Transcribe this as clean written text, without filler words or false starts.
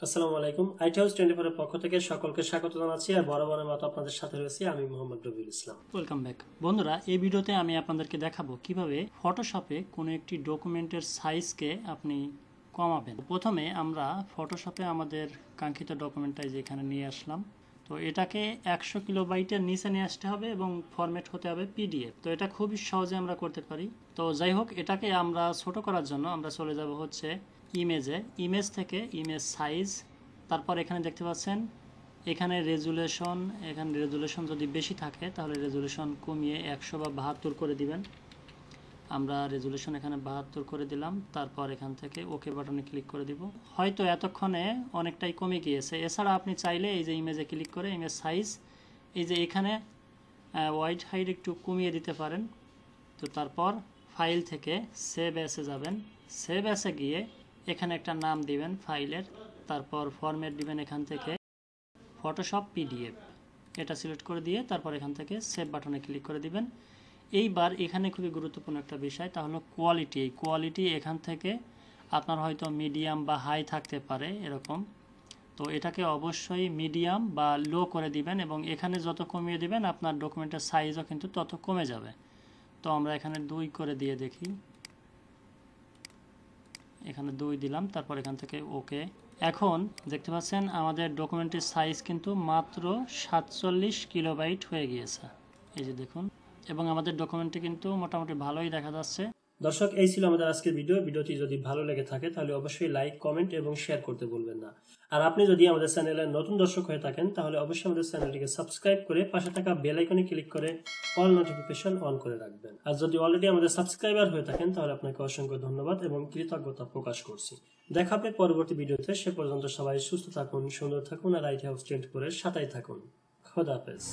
আসসালামু আলাইকুম। IT house 24 এর পক্ষ থেকে সকলকে স্বাগত জানাচ্ছি। আর বরাবরের মতো আপনাদের সাথে রয়েছি আমি মোহাম্মদ রবিউল ইসলাম। ওয়েলকাম ব্যাক বন্ধুরা, এই ভিডিওতে আমি আপনাদেরকে দেখাবো কিভাবে ফটোশপে কোনো একটি ডকুমেন্টের সাইজকে আপনি কমাবেন। প্রথমে আমরা ফটোশপে আমাদের কাঙ্ক্ষিত ডকুমেন্টটা যেখানে নিয়ে আসলাম, তো এটাকে 100 কিলোবাইটের নিচে নিয়ে আসতে হবে এবং ফরম্যাট হতে হবে পিডিএফ। তো এটা খুবই সহজে আমরা করতে পারি। তো যাই হোক, এটাকে আমরা ছোট করার জন্য আমরা চলে যাব হচ্ছে ইমেজে। ইমেজ থেকে ইমেজ সাইজ, তারপর এখানে দেখতে পাচ্ছেন এখানে রেজুলেশন যদি বেশি থাকে তাহলে রেজুলেশন কমিয়ে 100 বা 72 করে দিবেন। আমরা রেজুলেশন এখানে 72 করে দিলাম। তারপর এখান থেকে ওকে বাটনে ক্লিক করে দিব। হয়তো এতক্ষণে অনেকটাই কমে গিয়েছে। এছাড়া আপনি চাইলে এই যে ইমেজে ক্লিক করে ইমেজ সাইজ, এই যে এখানে হোয়াইট হাইট একটু কমিয়ে দিতে পারেন। তো তারপর ফাইল থেকে সেভ অ্যাসে যাবেন। সেভ অ্যাসে গিয়ে এখানে একটা নাম দিবেন ফাইলের, তারপর ফরম্যাট দিবেন এখান থেকে ফটোশপ পিডিএফ, এটা সিলেক্ট করে দিয়ে তারপর এখান থেকে সেভ বাটনে ক্লিক করে দিবেন। এইবার এখানে খুবই গুরুত্বপূর্ণ একটা বিষয়, তা হলো কোয়ালিটি। এই কোয়ালিটি এখান থেকে আপনার হয়তো মিডিয়াম বা হাই থাকতে পারে এরকম, তো এটাকে অবশ্যই মিডিয়াম বা লো করে দিবেন এবং এখানে যত কমিয়ে দিবেন আপনার ডকুমেন্টের সাইজও কিন্তু তত কমে যাবে। তো আমরা এখানে 2 করে দিয়ে দেখি, এখানে 2 দিলাম, তারপর এখান থেকে ওকে। এখন দেখতে পাচ্ছেন আমাদের ডকুমেন্টের সাইজ কিন্তু মাত্র 47 কিলোবাইট হয়ে গিয়েছে, এই যে দেখুন, এবং আমাদের ডকুমেন্টে কিন্তু মোটামুটি ভালোই দেখা যাচ্ছে। দর্শক, এই ছিল আমাদের আজকের ভিডিওটি যদি ভালো লেগে থাকে তাহলে অবশ্যই লাইক, কমেন্ট এবং শেয়ার করতে ভুলবেন না। আর আপনি যদি আমাদের চ্যানেলের নতুন দর্শক হয়ে থাকেন তাহলে অবশ্যই আমাদের চ্যানেলটিকে সাবস্ক্রাইব করে পাশে থাকা বেল আইকনে ক্লিক করে অল নোটিফিকেশন অন করে রাখবেন। আর যদি অলরেডি আমাদের সাবস্ক্রাইবার হয়ে থাকেন তাহলে আপনাকে অসংখ্য ধন্যবাদ এবং কৃতজ্ঞতা প্রকাশ করছি। দেখা হবে পরবর্তী ভিডিওতে। সে পর্যন্ত সবাই সুস্থ থাকুন, সুন্দর থাকুন আর আইটি হাউস 24 এর সাথেই থাকুন। খোদা হাফেজ।